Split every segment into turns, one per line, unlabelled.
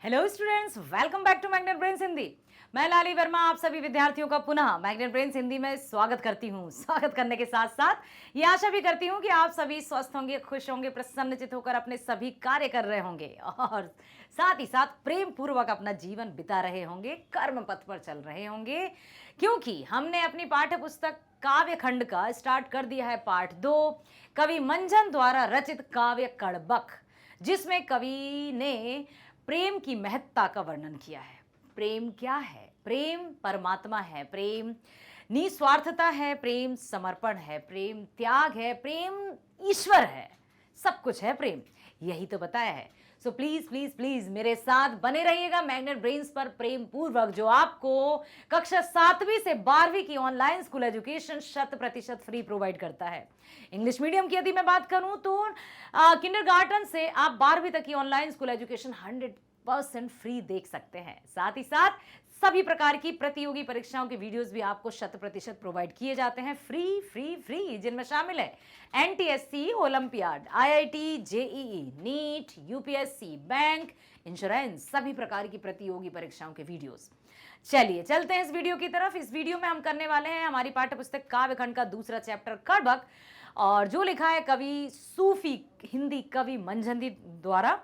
Hello students, welcome back to magnet brains Hindi. मैं लाली वर्मा आप सभी विद्यार्थियों का पुनः मैग्नेट ब्रेन्स हिंदी में स्वागत करती हूँ। स्वागत करने के साथ साथ ये आशा भी करती हूँ कि आप सभी स्वस्थ होंगे, खुश होंगे, प्रसन्नचित होकर अपने सभी कार्य कर रहे होंगे और साथ ही साथ प्रेम पूर्वक अपना जीवन बिता रहे होंगे, कर्म पथ पर चल रहे होंगे। क्योंकि हमने अपनी पाठ्य पुस्तक काव्य खंड का स्टार्ट कर दिया है पार्ट 2, कवि मंजन द्वारा रचित काव्य कड़बक, जिसमें कवि ने प्रेम की महत्ता का वर्णन किया है। प्रेम क्या है? प्रेम परमात्मा है, प्रेम निस्वार्थता है, प्रेम समर्पण है, प्रेम त्याग है, प्रेम ईश्वर है, सब कुछ है प्रेम, यही तो बताया है। सो प्लीज प्लीज प्लीज मेरे साथ बने रहिएगा मैग्नेट ब्रेन्स पर प्रेम पूर्वक, जो आपको कक्षा 7वीं से 12वीं की online school education 100% free provide करता है। इंग्लिश मीडियम की यदि मैं बात करूं तो किंडरगार्टन से आप 12वीं तक की ऑनलाइन स्कूल एजुकेशन 100% फ्री देख सकते हैं। साथ ही साथ सभी प्रकार की प्रतियोगी परीक्षाओं के वीडियोस भी आपको 100% प्रोवाइड किए जाते हैं फ्री फ्री फ्री, जिनमें शामिल है NTSC, olympiad, IIT, JEE, NEET, UPSC, bank, insurance, सभी प्रकार की प्रतियोगी परीक्षाओं के वीडियोस। चलिए चलते हैं इस वीडियो की तरफ। इस वीडियो में हम करने वाले हैं हमारी पाठ्य पुस्तक काव्य खंड का दूसरा चैप्टर कड़बक, और जो लिखा है कवि सूफी हिंदी कवि मंजन द्वारा।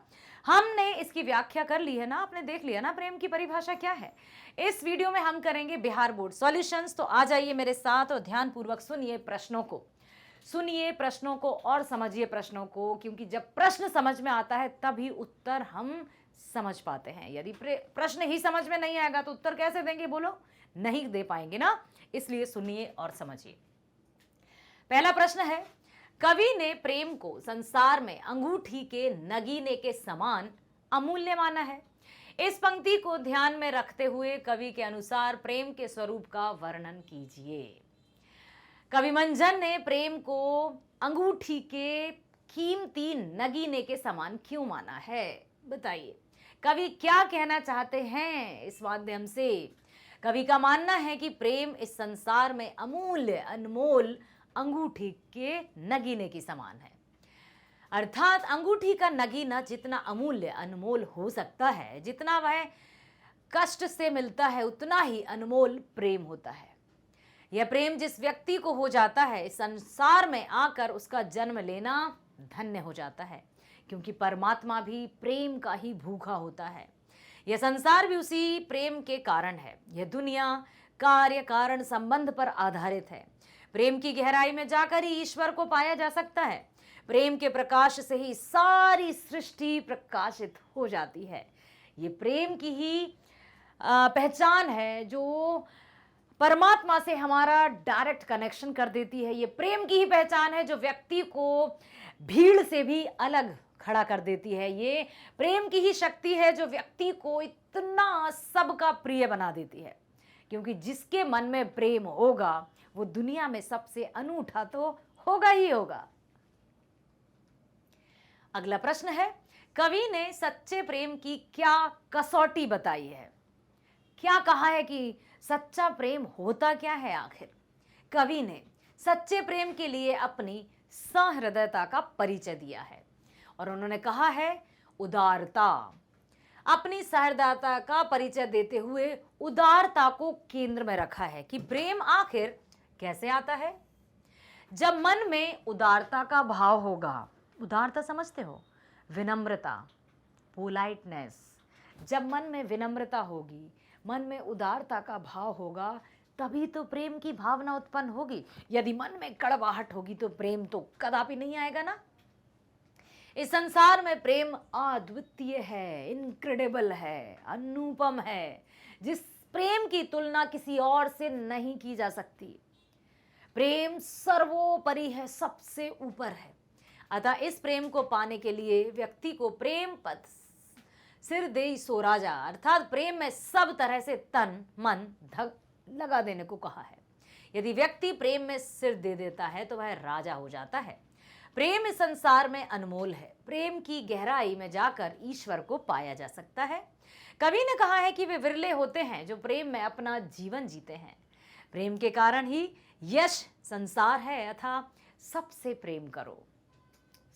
हमने इसकी व्याख्या कर ली है ना, आपने देख लिया ना प्रेम की परिभाषा क्या है। इस वीडियो में हम करेंगे बिहार बोर्ड सॉल्यूशंस। तो आ जाइए मेरे साथ और ध्यान पूर्वक सुनिए प्रश्नों को और समझिए प्रश्नों को, क्योंकि जब प्रश्न समझ में आता है तभी उत्तर हम समझ पाते हैं। यदि प्रश्न ही समझ में नहीं आएगा तो उत्तर कैसे देंगे, बोलो? नहीं दे पाएंगे ना, इसलिए सुनिए और समझिए। पहला प्रश्न है, कवि ने प्रेम को संसार में अंगूठी के नगीने के समान अमूल्य माना है। इस पंक्ति को ध्यान में रखते हुए कवि के अनुसार प्रेम के स्वरूप का वर्णन कीजिए। कवि मंजन ने प्रेम को अंगूठी के कीमती नगीने के समान क्यों माना है, बताइए। कवि क्या कहना चाहते हैं इस माध्यम से? कवि का मानना है कि प्रेम इस संसार में अमूल्य अनमोल अंगूठी के नगीने की समान है। अर्थात अंगूठी का नगीना जितना अमूल्य अनमोल हो सकता है, जितना वह कष्ट से मिलता है, उतना ही अनमोल प्रेम होता है। यह प्रेम जिस व्यक्ति को हो जाता है, इस संसार में आकर उसका जन्म लेना धन्य हो जाता है, क्योंकि परमात्मा भी प्रेम का ही भूखा होता है। यह संसार भी उसी प्रेम के कारण है। यह दुनिया कार्य कारण संबंध पर आधारित है। प्रेम की गहराई में जाकर ही ईश्वर को पाया जा सकता है। प्रेम के प्रकाश से ही सारी सृष्टि प्रकाशित हो जाती है। ये प्रेम की ही पहचान है जो परमात्मा से हमारा डायरेक्ट कनेक्शन कर देती है। ये प्रेम की ही पहचान है जो व्यक्ति को भीड़ से भी अलग खड़ा कर देती है। ये प्रेम की ही शक्ति है जो व्यक्ति को इतना सबका प्रिय बना देती है, क्योंकि जिसके मन में प्रेम होगा वो दुनिया में सबसे अनूठा तो होगा ही होगा। अगला प्रश्न है, कवि ने सच्चे प्रेम की क्या कसौटी बताई है? क्या कहा है कि सच्चा प्रेम होता क्या है आखिर? कवि ने सच्चे प्रेम के लिए अपनी सहृदयता का परिचय दिया है और उन्होंने कहा है उदारता। अपनी सहृदयता का परिचय देते हुए उदारता को केंद्र में रखा है कि प्रेम आखिर कैसे आता है। जब मन में उदारता का भाव होगा, उदारता समझते हो, विनम्रता, पोलाइटनेस, जब मन में विनम्रता होगी, मन में उदारता का भाव होगा, तभी तो प्रेम की भावना उत्पन्न होगी। यदि मन में कड़वाहट होगी तो प्रेम तो कदापि नहीं आएगा ना। इस संसार में प्रेम अद्वितीय है, इनक्रेडिबल है, अनुपम है, जिस प्रेम की तुलना किसी और से नहीं की जा सकती। प्रेम सर्वोपरि है, सबसे ऊपर है। अतः इस प्रेम को पाने के लिए व्यक्ति को प्रेम पथ सिर दे सो राजा, अर्थात प्रेम में सब तरह से तन मन धन लगा देने को कहा है। यदि व्यक्ति प्रेम में सिर दे देता है तो वह राजा हो जाता है। प्रेम इस संसार में अनमोल है। प्रेम की गहराई में जाकर ईश्वर को पाया जा सकता है। कवि ने कहा है कि वे विरले होते हैं जो प्रेम में अपना जीवन जीते हैं। प्रेम के कारण ही यश संसार है। अतः सबसे प्रेम करो,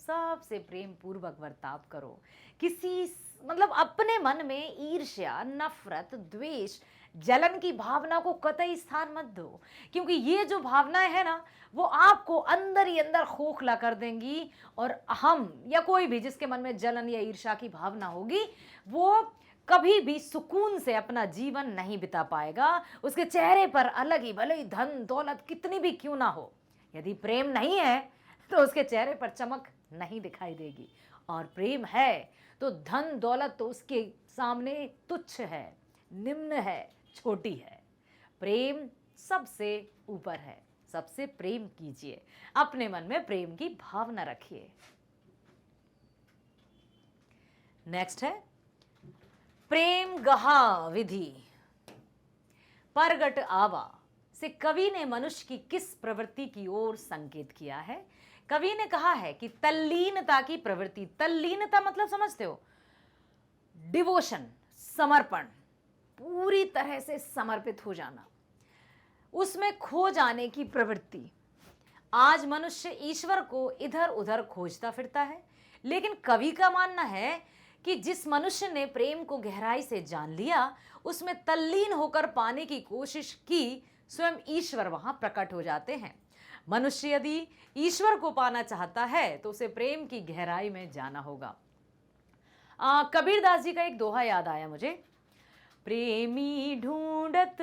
सबसे प्रेम पूर्वक बर्ताव करो। किसी मतलब अपने मन में ईर्ष्या, नफरत, द्वेष, जलन की भावना को कतई स्थान मत दो, क्योंकि ये जो भावनाएं है ना, वो आपको अंदर ही अंदर खोखला कर देंगी। और हम या कोई भी जिसके मन में जलन या ईर्ष्या की भावना होगी, वो कभी भी सुकून से अपना जीवन नहीं बिता पाएगा। उसके चेहरे पर अलग ही, भले ही धन दौलत कितनी भी क्यों ना हो, यदि प्रेम नहीं है तो उसके चेहरे पर चमक नहीं दिखाई देगी। और प्रेम है तो धन दौलत तो उसके सामने तुच्छ है, निम्न है, छोटी है। प्रेम सबसे ऊपर है। सबसे प्रेम कीजिए, अपने मन में प्रेम की भावना रखिए। नेक्स्ट है प्रेम गहा विधि परगट आवा से कवि ने मनुष्य की किस प्रवृत्ति की ओर संकेत किया है? कवि ने कहा है कि तल्लीनता की प्रवृत्ति। तल्लीनता मतलब समझते हो? डिवोशन, समर्पण, पूरी तरह से समर्पित हो जाना, उसमें खो जाने की प्रवृत्ति। आज मनुष्य ईश्वर को इधर उधर खोजता फिरता है, लेकिन कवि का मानना है कि जिस मनुष्य ने प्रेम को गहराई से जान लिया, उसमें तल्लीन होकर पाने की कोशिश की, स्वयं ईश्वर वहां प्रकट हो जाते हैं। मनुष्य यदि ईश्वर को पाना चाहता है तो उसे प्रेम की गहराई में जाना होगा। कबीरदास जी का एक दोहा याद आया मुझे। प्रेमी ढूंढत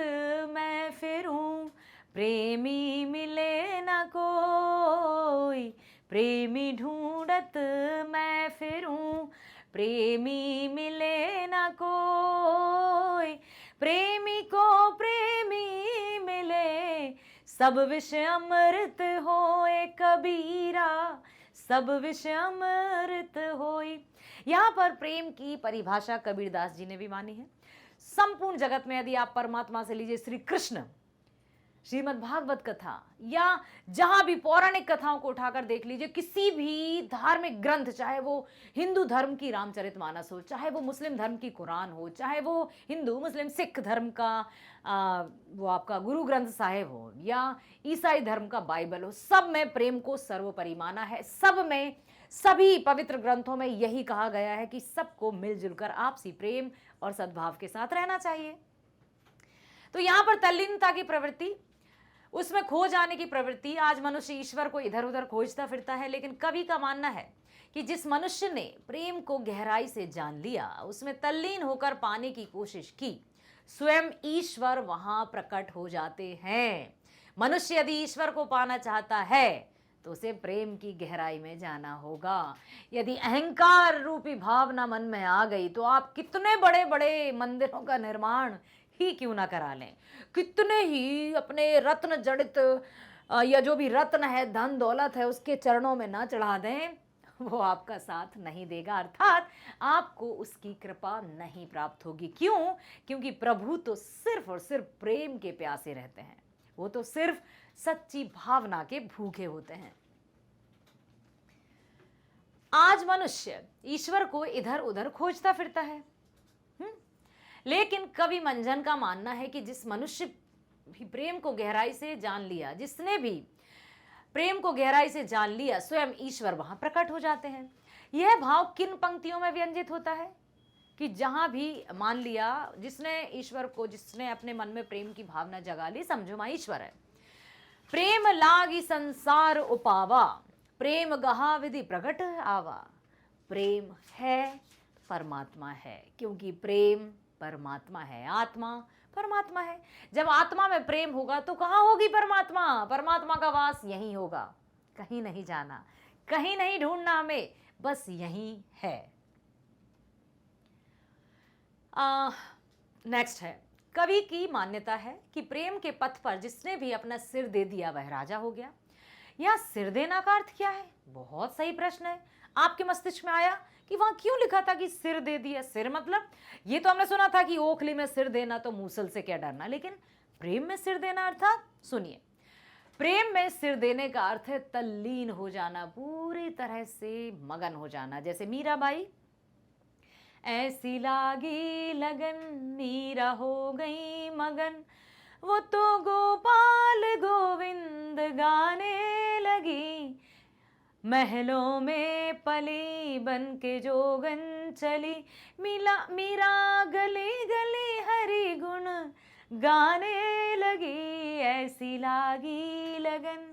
मैं फिरूं, प्रेमी मिले ना कोई। प्रेमी ढूंढत मैं फिरूं, प्रेमी मिले ना कोई। प्रेमी को प्रेमी मिले, सब विषय अमृत होए कबीरा, सब विषय अमृत होए। यहां पर प्रेम की परिभाषा कबीरदास जी ने भी मानी है। संपूर्ण जगत में यदि आप परमात्मा से लीजिए, श्री कृष्ण, श्रीमद् भागवत कथा, या जहां भी पौराणिक कथाओं को उठाकर देख लीजिए, किसी भी धार्मिक ग्रंथ, चाहे वो हिंदू धर्म की रामचरितमानस हो, चाहे वो मुस्लिम धर्म की कुरान हो, चाहे वो हिंदू मुस्लिम सिख धर्म का वो आपका गुरु ग्रंथ साहिब हो, या ईसाई धर्म का बाइबल हो, सब में प्रेम को सर्वोपरि माना है। सब में, सभी पवित्र ग्रंथों में यही कहा गया है कि सबको मिलजुल कर आपसी प्रेम और सद्भाव के साथ रहना चाहिए। तो यहां पर तल्लीनता की प्रवृत्ति, उसमें खो जाने की प्रवृत्ति, आज मनुष्य ईश्वर को इधर उधर खोजता फिरता है, लेकिन कवि का मानना है कि जिस मनुष्य ने प्रेम को गहराई से जान लिया, उसमें तल्लीन होकर पाने की कोशिश की, स्वयं ईश्वर वहां प्रकट हो जाते हैं। मनुष्य यदि ईश्वर को पाना चाहता है तो उसे प्रेम की गहराई में जाना होगा। यदि अहंकार रूपी भावना मन में आ गई तो आप कितने बड़े बड़े मंदिरों का निर्माण ही क्यों ना करा लें, कितने ही अपने रत्न जड़ित या जो भी रत्न है, धन दौलत है, उसके चरणों में ना चढ़ा दें, वो आपका साथ नहीं देगा, अर्थात आपको उसकी कृपा नहीं प्राप्त होगी। क्यों? क्योंकि प्रभु तो सिर्फ और सिर्फ प्रेम के प्यासे रहते हैं, वो तो सिर्फ सच्ची भावना के भूखे होते हैं। आज मनुष्य ईश्वर को इधर उधर खोजता फिरता है, लेकिन कवि मंजन का मानना है कि जिस मनुष्य भी प्रेम को गहराई से जान लिया, जिसने भी प्रेम को गहराई से जान लिया, स्वयं ईश्वर वहां प्रकट हो जाते हैं। यह भाव किन पंक्तियों में व्यंजित होता है कि जहां भी मान लिया जिसने ईश्वर को, जिसने अपने मन में प्रेम की भावना जगा ली, समझो मां ईश्वर है। प्रेम लागी संसार उपावा, प्रेम गहा विधि प्रकट आवा। प्रेम है, परमात्मा है, क्योंकि प्रेम परमात्मा है, आत्मा परमात्मा है। जब आत्मा में प्रेम होगा तो कहां होगी परमात्मा? परमात्मा का वास यहीं होगा, कहीं नहीं जाना, कहीं नहीं ढूंढना हमें, बस यहीं है। नेक्स्ट है, कवि की मान्यता है कि प्रेम के पथ पर जिसने भी अपना सिर दे दिया वह राजा हो गया। यह सिर देना का अर्थ क्या है? बहुत सही प्रश्न है। आपके मस्तिष्क में आया कि वहां क्यों लिखा था कि सिर दे दिया? सिर मतलब, ये तो हमने सुना था कि ओखली में सिर देना तो मूसल से क्या डरना, लेकिन प्रेम में सिर देना अर्थात, सुनिए, प्रेम में सिर देने का अर्थ है तल्लीन हो जाना, पूरी तरह से मगन हो जाना। जैसे मीराबाई, ऐसी लागी लगन मीरा हो गई मगन, वो तो गोपाल गोविंद गाने लगी। महलों में पली बन के जोगन चली, मिला मीरा गली गली हरि गुण गाने लगी, ऐसी लागी लगन।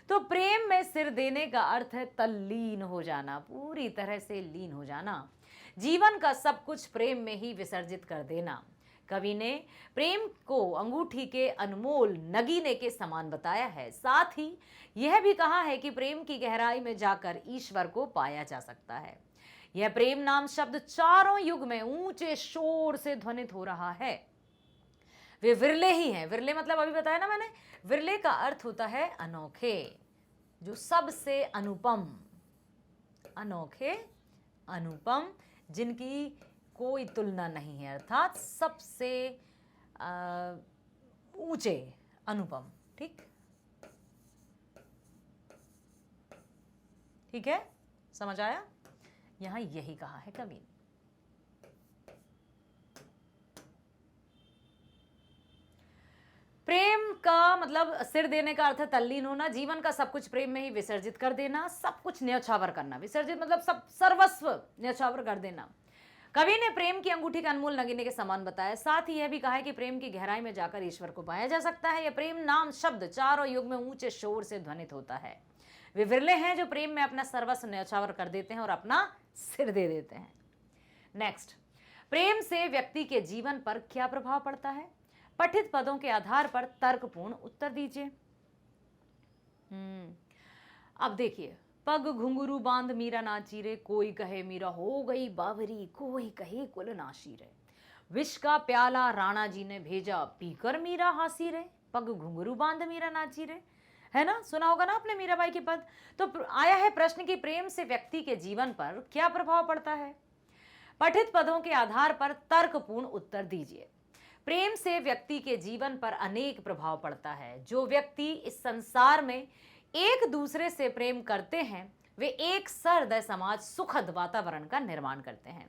तो प्रेम में सिर देने का अर्थ है तल्लीन हो जाना, पूरी तरह से लीन हो जाना, जीवन का सब कुछ प्रेम में ही विसर्जित कर देना। कवि ने प्रेम को अंगूठी के अनमोल नगीने के समान बताया है। साथ ही यह भी कहा है कि प्रेम की गहराई में जाकर ईश्वर को पाया जा सकता है। यह प्रेम नाम शब्द चारों युग में ऊंचे शोर से ध्वनित हो रहा है। वे विरले ही हैं। विरले मतलब अभी बताया ना मैंने, विरले का अर्थ होता है अनोखे, जो सबसे अनुपम, अनोखे, अनुपम, जिनकी कोई तुलना नहीं है, अर्थात सबसे ऊंचे, अनुपम। ठीक, ठीक है, समझ आया? यहां यही कहा है कवि ने। प्रेम का मतलब सिर देने का अर्थ है तल्लीन होना, जीवन का सब कुछ प्रेम में ही विसर्जित कर देना, सब कुछ न्यौछावर करना। विसर्जित मतलब सब, सर्वस्व न्यौछावर कर देना। कवि ने प्रेम की अंगूठी का अनमोल नगीने के समान बताया। साथ ही यह भी कहा है कि प्रेम की गहराई में जाकर ईश्वर को पाया जा सकता है। यह प्रेम नाम शब्द चारों युग में ऊंचे शोर से ध्वनित होता है। वे विरले हैं जो प्रेम में अपना सर्वस्व न्यौछावर कर देते हैं और अपना सिर दे देते हैं। नेक्स्ट, प्रेम से व्यक्ति के जीवन पर क्या प्रभाव पड़ता है? पठित पदों के आधार पर तर्कपूर्ण उत्तर दीजिए। अब देखिए, पग घुंघरू बांध मीरा नाची रे, कोई कहे मीरा हो गई बावरी, कोई कहे कुल नाशी रे। विष का प्याला राणा जी ने भेजा, पीकर मीरा हासी रे। पग घुंघरू बांध मीरा नाची रे, है ना, सुना होगा ना आपने मीराबाई के पद। तो आया है प्रश्न कि प्रेम से व्यक्ति के जीवन पर क्या प्रभाव पड़ता है? पठित पदों के आधार पर तर्कपूर्ण उत्तर दीजिए। प्रेम से व्यक्ति के जीवन पर अनेक प्रभाव पड़ता है। जो व्यक्ति इस संसार में एक दूसरे से प्रेम करते हैं, वे एक सहृदय समाज, सुखद वातावरण का निर्माण करते हैं।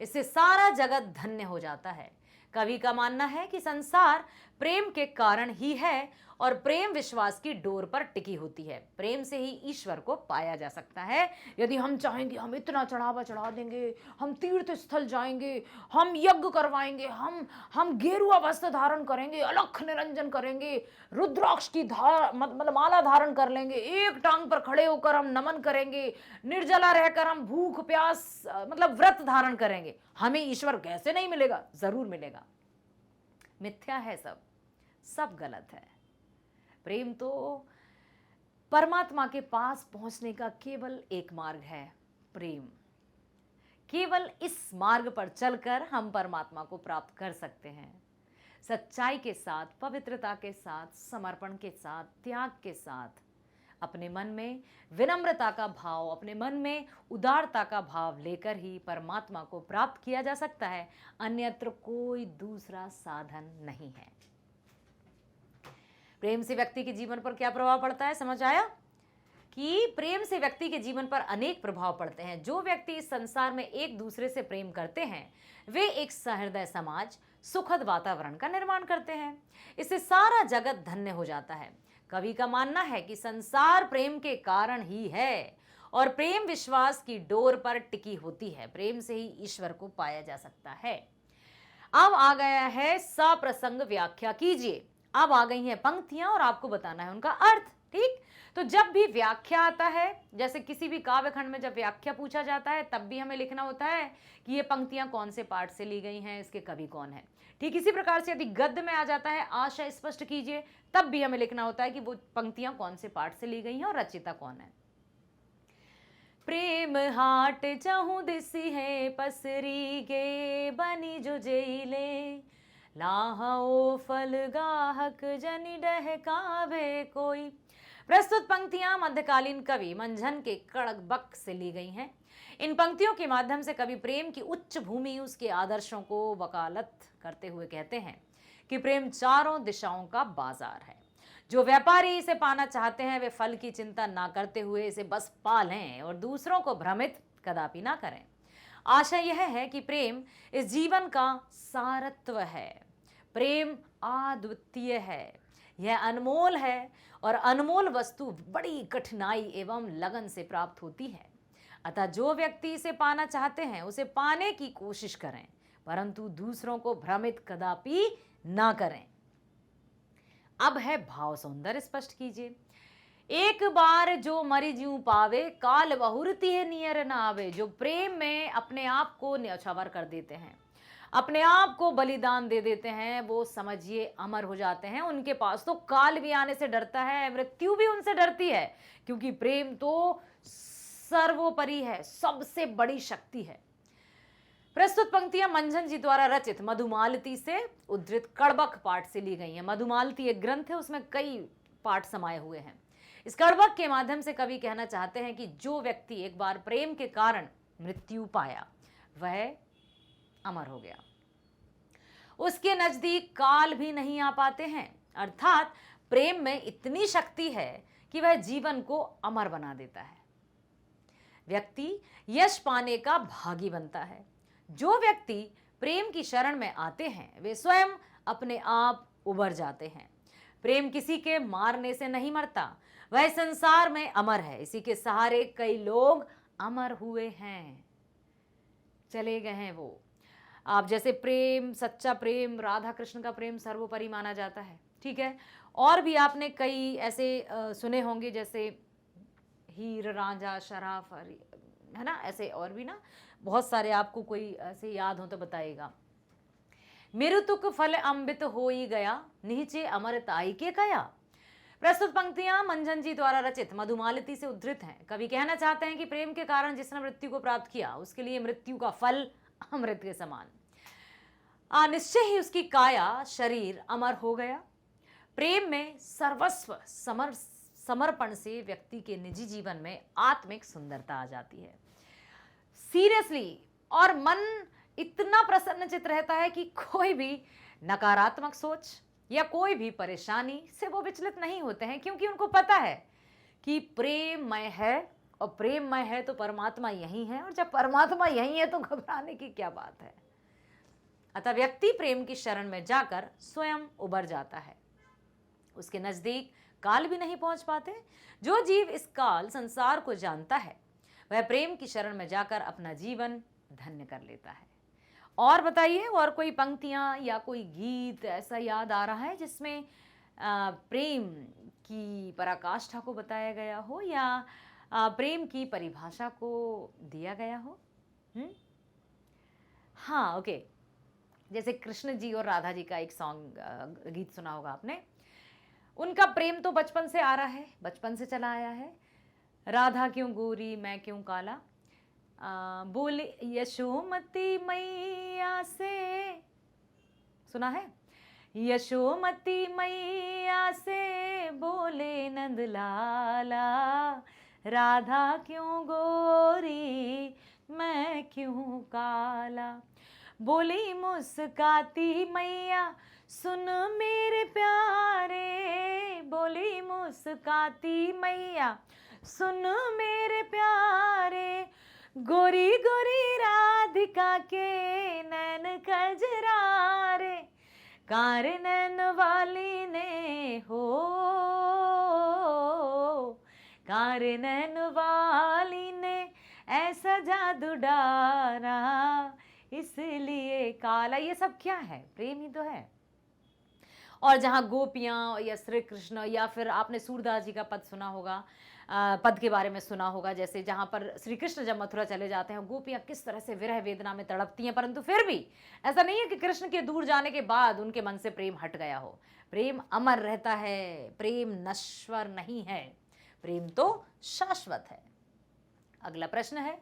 इससे सारा जगत धन्य हो जाता है। कवि का मानना है कि संसार प्रेम के कारण ही है और प्रेम विश्वास की डोर पर टिकी होती है। प्रेम से ही ईश्वर को पाया जा सकता है। यदि हम चाहेंगे, हम इतना चढ़ावा चढ़ा देंगे, हम तीर्थ स्थल जाएंगे, हम यज्ञ करवाएंगे, हम गेरुआ वस्त्र धारण करेंगे, अलख निरंजन करेंगे, रुद्राक्ष की मतलब माला धारण कर लेंगे, एक टांग पर खड़े होकर हम नमन करेंगे, निर्जला रहकर हम भूख प्यास मतलब व्रत धारण करेंगे, हमें ईश्वर कैसे नहीं मिलेगा? जरूर मिलेगा। मिथ्या है, सब गलत है। प्रेम तो परमात्मा के पास पहुंचने का केवल एक मार्ग है, प्रेम। केवल इस मार्ग पर चलकर हम परमात्मा को प्राप्त कर सकते हैं। सच्चाई के साथ, पवित्रता के साथ, समर्पण के साथ, त्याग के साथ, अपने मन में विनम्रता का भाव, अपने मन में उदारता का भाव लेकर ही परमात्मा को प्राप्त किया जा सकता है। अन्यत्र कोई दूसरा साधन नहीं है। प्रेम से व्यक्ति के जीवन पर क्या प्रभाव पड़ता है? समझ आया कि प्रेम से व्यक्ति के जीवन पर अनेक प्रभाव पड़ते हैं। जो व्यक्ति इस संसार में एक दूसरे से प्रेम करते हैं, वे एक सहृदय समाज, सुखद वातावरण का निर्माण करते हैं। इससे सारा जगत धन्य हो जाता है। कवि का मानना है कि संसार प्रेम के कारण ही है और प्रेम विश्वास की डोर पर टिकी होती है। प्रेम से ही ईश्वर को पाया जा सकता है। अब आ गया है सप्रसंग व्याख्या कीजिए। अब आ गई हैं पंक्तियां और आपको बताना है उनका अर्थ। ठीक, तो जब भी व्याख्या आता है, जैसे किसी भी काव्य खंड में जब व्याख्या पूछा जाता है, तब भी हमें लिखना होता है कि ये पंक्तियां कौन से पाठ से ली गई हैं, इसके कवि कौन है। ठीक इसी प्रकार से यदि गद्य में आ जाता है आशय स्पष्ट कीजिए, तब भी हमें लिखना होता है कि वो पंक्तियां कौन से पाठ से ली गई हैं और रचयिता कौन है। प्रेम हाट चाहूं दिसी है पसरी गे, बनी जो जेले लाहो फल गाहक जनि डहकावे कोई। प्रस्तुत पंक्तियां मध्यकालीन कवि मंझन के कड़कबक से ली गई हैं। इन पंक्तियों के माध्यम से कवि प्रेम की उच्च भूमि, उसके आदर्शों को वकालत करते हुए कहते हैं कि प्रेम चारों दिशाओं का बाजार है। जो व्यापारी इसे पाना चाहते हैं, वे फल की चिंता ना करते हुए इसे बस पा लें और दूसरों को भ्रमित कदापि ना करें। आशा यह है कि प्रेम इस जीवन का सारत्व है। प्रेम अद्वितीय है। यह अनमोल है और अनमोल वस्तु बड़ी कठिनाई एवं लगन से प्राप्त होती है। अतः जो व्यक्ति इसे पाना चाहते हैं उसे पाने की कोशिश करें, परंतु दूसरों को भ्रमित कदापि ना करें। अब है भाव सौंदर्य स्पष्ट कीजिए। एक बार जो मरि ज्यों पावे, काल बहुरती है नियर न आवे। जो प्रेम में अपने आप को न्यौछावर कर देते हैं, अपने आप को बलिदान दे देते हैं, वो समझिए अमर हो जाते हैं। उनके पास तो काल भी आने से डरता है, मृत्यु भी उनसे डरती है, क्योंकि प्रेम तो सर्वोपरि है, सबसे बड़ी शक्ति है। प्रस्तुत पंक्तियां मंझन जी द्वारा रचित मधुमालती से उद्धृत कड़बक पाठ से ली गई हैं। मधुमालती एक ग्रंथ है, उसमें कई पाठ समाये हुए हैं। इस कड़बक के माध्यम से कवि कहना चाहते हैं कि जो व्यक्ति एक बार प्रेम के कारण मृत्यु पाया वह अमर हो गया, उसके नजदीक काल भी नहीं आ पाते हैं। अर्थात प्रेम में इतनी शक्ति है कि वह जीवन को अमर बना देता है। व्यक्ति यश पाने का भागी बनता है। जो व्यक्ति प्रेम की शरण में आते हैं वे स्वयं अपने आप उबर जाते हैं। प्रेम किसी के मारने से नहीं मरता, वह संसार में अमर है। इसी के सहारे कई लोग अमर हुए हैं, चले गए हैं वो। आप जैसे प्रेम, सच्चा प्रेम, राधा कृष्ण का प्रेम सर्वोपरि माना जाता है, ठीक है। और भी आपने कई ऐसे सुने होंगे, जैसे हीर रांझा शराफ, है ना, ऐसे और भी ना बहुत सारे आपको कोई ऐसे याद हो तो बताइएगा। मेरुतुक फल अमृत हो ही गया, नीचे अमरताई के कया। प्रस्तुत पंक्तियां मंझन जी द्वारा रचित मधुमालती से उद्धृत हैं। कवि कहना चाहते हैं कि प्रेम के कारण जिसने मृत्यु को प्राप्त किया उसके लिए मृत्यु का फल अमृत के समान। निश्चय ही उसकी काया, शरीर अमर हो गया। प्रेम में सर्वस्व समर्पण से व्यक्ति के निजी जीवन में आत्मिक सुंदरता आ जाती है। सीरियसली, और मन इतना प्रसन्नचित रहता है कि कोई भी नकारात्मक सोच या कोई भी परेशानी से वो विचलित नहीं होते हैं, क्योंकि उनको पता है कि प्रेममय है, और प्रेममय है तो परमात्मा यही है, और जब परमात्मा यही है तो घबराने की क्या बात है। अतः व्यक्ति प्रेम की शरण में जाकर स्वयं उबर जाता है, उसके नजदीक काल भी नहीं पहुंच पाते। जो जीव इस काल संसार को जानता है वह प्रेम की शरण में जाकर अपना जीवन धन्य कर लेता है। और बताइए, और कोई पंक्तियां या कोई गीत ऐसा याद आ रहा है जिसमें प्रेम की पराकाष्ठा को बताया गया हो या प्रेम की परिभाषा को दिया गया हो? हाँ, ओके। जैसे कृष्ण जी और राधा जी का एक सॉन्ग, गीत सुना होगा आपने। उनका प्रेम तो बचपन से आ रहा है, बचपन से चला आया है। राधा क्यों गोरी मैं क्यों काला, बोले यशोमती मैया से, सुना है? यशोमती मैया से बोले नंद लाला, राधा क्यों गोरी मैं क्यों काला। बोली मुस्काती मैया सुन मेरे प्यारे, बोली मुस्काती मैया सुन मेरे प्यारे, गोरी गोरी राधिका के नैन कजरारे, कार नैन वाली ने हो, कार नैन वाली ने ऐसा जादू डारा, इसलिए काला। ये सब क्या है? प्रेम ही तो है। और जहाँ गोपियाँ या श्री कृष्ण, या फिर आपने सूरदास जी का पद सुना होगा, पद के बारे में सुना होगा, जैसे जहाँ पर श्री कृष्ण जब मथुरा चले जाते हैं, गोपियाँ किस तरह से विरह वेदना में तड़पती हैं, परंतु फिर भी ऐसा नहीं है कि कृष्ण के दूर जाने के बाद उनके मन से प्रेम हट गया हो। प्रेम अमर रहता है, प्रेम नश्वर नहीं है, प्रेम तो शाश्वत है। अगला प्रश्न है,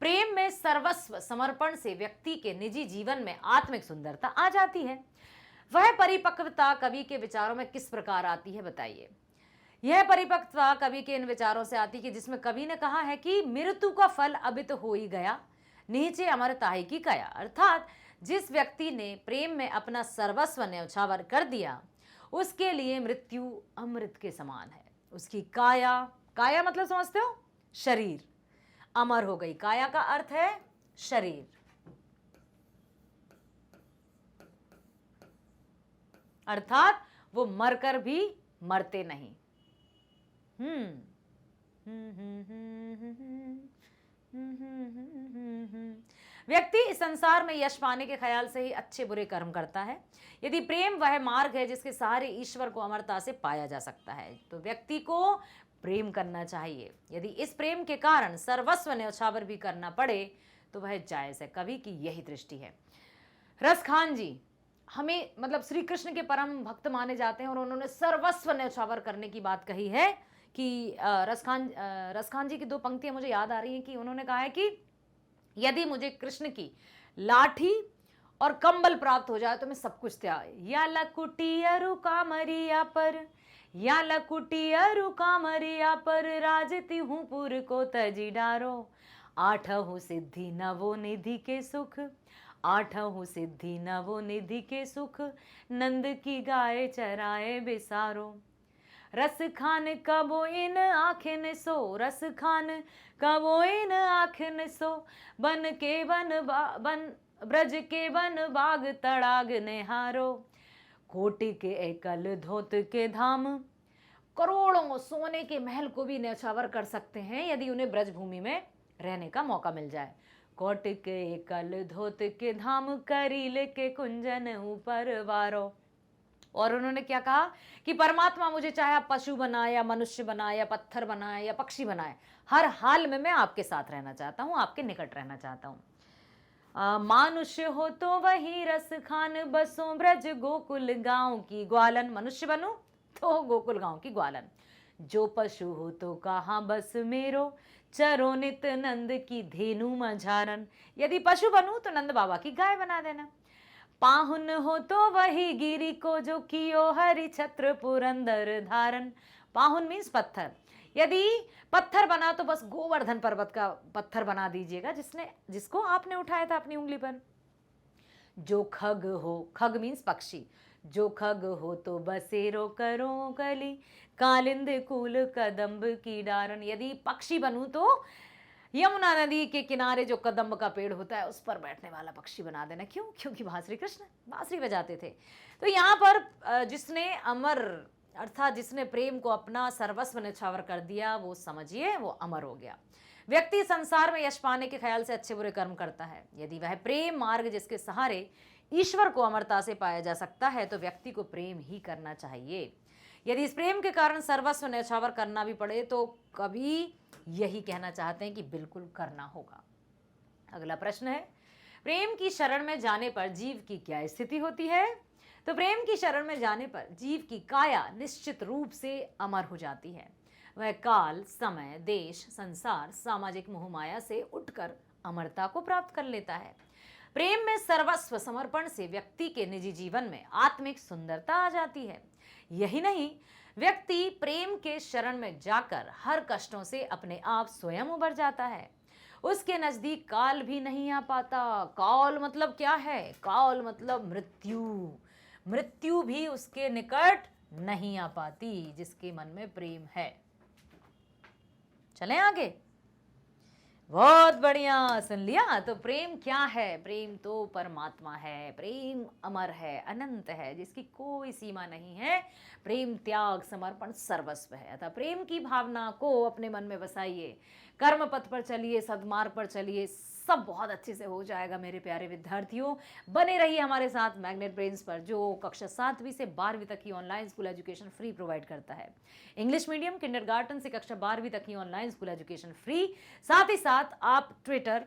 प्रेम में सर्वस्व समर्पण से व्यक्ति के निजी जीवन में आत्मिक सुंदरता आ जाती है। वह परिपक्वता कवि के विचारों में किस प्रकार आती है, बताइए। यह परिपक्वता कवि के इन विचारों से आती कि जिसमें कवि ने कहा है कि मृत्यु का फल अभी तो हो ही गया, नीचे अमरताई की काया। अर्थात जिस व्यक्ति ने प्रेम में अपना सर्वस्व न्यौछावर कर दिया उसके लिए मृत्यु अमृत के समान है। उसकी काया, काया मतलब समझते हो, शरीर, अमर हो गई। काया का अर्थ है शरीर। अर्थात वो मरकर भी मरते नहीं। व्यक्ति इस संसार में यश पाने के ख्याल से ही अच्छे बुरे कर्म करता है। यदि प्रेम वह मार्ग है जिसके सहारे ईश्वर को अमरता से पाया जा सकता है तो व्यक्ति को प्रेम करना चाहिए। यदि इस प्रेम के कारण सर्वस्व न्यौछावर भी करना पड़े तो वह जायज है। कवि की यही दृष्टि है। रसखान जी हमें मतलब श्री कृष्ण के परम भक्त माने जाते हैं और उन्होंने सर्वस्व न्यौछावर करने की बात कही है कि रसखान जी की दो पंक्तियां मुझे याद आ रही हैं कि उन्होंने कहा है कि यदि मुझे कृष्ण की लाठी और कंबल प्राप्त हो जाए तो मैं सब कुछ त्याग, या लकुटियरु कामरिया पर, या लकुटियरु कामरिया पर राजती हूँ पुर को तजी डारो, आठहु सिद्धि नवो निधि के सुख, आठहु सिद्धि नवो निधि के सुख, नंद की गाय चराए बिसारो। रस खान कबो इन आखिन सो, रस खान कबो इन आखिन सो, बन के बन ब्रज के वन बाग तड़ाग निहारो, कोटि के एकल धोत के धाम, करोड़ों सोने के महल को भी न्यौछावर कर सकते हैं यदि उन्हें ब्रज भूमि में रहने का मौका मिल जाए। कोटि के एकल धोत के धाम, करील के कुंजन ऊपर वारो। और उन्होंने क्या कहा कि परमात्मा मुझे चाहे आप पशु बनाए या मनुष्य बनाए या पत्थर बनाए या पक्षी बनाए, हर हाल में मैं आपके साथ रहना चाहता हूँ, आपके निकट रहना चाहता हूँ। मानुष्य हो तो वही रस खान, बसों ब्रज गोकुल गांव की ग्वालन, मनुष्य बनूं तो गोकुल गांव की ग्वालन। जो पशु हो तो कहाँ बस मेरो, चरो नित नंद की धेनु मझारन, यदि पशु बनूं तो नंद बाबा की गाय बना देना। पाहुन हो तो वही गिरी को, जो कियो हरि छत्र पुरंदर धारन, पाहुन मीन्स पत्थर, यदि पत्थर बना तो बस गोवर्धन पर्वत का पत्थर बना दीजिएगा जिसको आपने उठाया था अपनी उंगली पर। जो खग हो, खग मीन्स पक्षी, जो खग हो तो बसेरो करो कली, कालिंद कुल कदम्ब की डारन, यदि पक्षी बनूं तो यमुना नदी के किनारे जो कदम्ब का पेड़ होता है उस पर बैठने वाला पक्षी बना देना। क्यों? क्योंकि वहां श्री कृष्ण बांसुरी बजाते थे। तो यहाँ पर जिसने अमर अर्थात जिसने प्रेम को अपना सर्वस्व न्यौछावर कर दिया वो समझिए वो अमर हो गया। व्यक्ति संसार में यश पाने के ख्याल से अच्छे बुरे कर्म करता है। यदि वह प्रेम मार्ग जिसके सहारे ईश्वर को अमरता से पाया जा सकता है तो व्यक्ति को प्रेम ही करना चाहिए। यदि इस प्रेम के कारण सर्वस्व न्यौछावर करना भी पड़े तो कभी यही कहना चाहते हैं कि बिल्कुल करना होगा। अगला प्रश्न है, प्रेम की शरण में जाने पर जीव की क्या स्थिति होती है? तो प्रेम की शरण में जाने पर जीव की काया निश्चित रूप से अमर हो जाती है। वह काल, समय, देश, संसार, सामाजिक मोहमाया से उठकर अमरता को प्राप्त कर लेता है। प्रेम में सर्वस्व समर्पण से व्यक्ति के निजी जीवन में आत्मिक सुंदरता आ जाती है। यही नहीं, व्यक्ति प्रेम के शरण में जाकर हर कष्टों से अपने आप स्वयं उबर जाता है। उसके नजदीक काल भी नहीं आ पाता। काल मतलब क्या है? काल मतलब मृत्यु। मृत्यु भी उसके निकट नहीं आ पाती जिसके मन में प्रेम है। चलें आगे। बहुत बढ़िया, सुन लिया। तो प्रेम क्या है? प्रेम तो परमात्मा है। प्रेम अमर है, अनंत है, जिसकी कोई सीमा नहीं है। प्रेम त्याग, समर्पण, सर्वस्व है। अतः प्रेम की भावना को अपने मन में बसाइए, कर्म पथ पर चलिए, सद्मार्ग पर चलिए, सब बहुत अच्छे से हो जाएगा। मेरे प्यारे विद्यार्थियों, बने रहिए हमारे साथ मैग्नेट ब्रेन्स पर, जो कक्षा 7वीं से 12वीं तक की online school education free provide करता है। इंग्लिश मीडियम किंडरगार्टन से कक्षा 12वीं तक की ऑनलाइन स्कूल एजुकेशन फ्री। साथ ही साथ आप ट्विटर,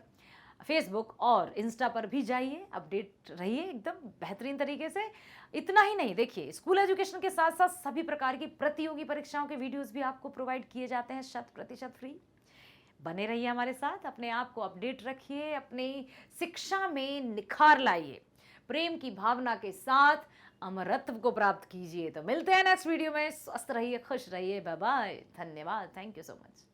फेसबुक और इंस्टा पर भी जाइए, अपडेट रहिए एकदम बेहतरीन तरीके से। इतना ही नहीं, देखिए स्कूल एजुकेशन के साथ साथ सभी प्रकार की प्रतियोगी परीक्षाओं के वीडियोस भी आपको प्रोवाइड किए जाते हैं 100% फ्री। बने रहिए हमारे साथ, अपने आप को अपडेट रखिए, अपनी शिक्षा में निखार लाइए, प्रेम की भावना के साथ अमरत्व को प्राप्त कीजिए। तो मिलते हैं नेक्स्ट वीडियो में। स्वस्थ रहिए, खुश रहिए, बाय बाय, धन्यवाद, थैंक यू सो मच।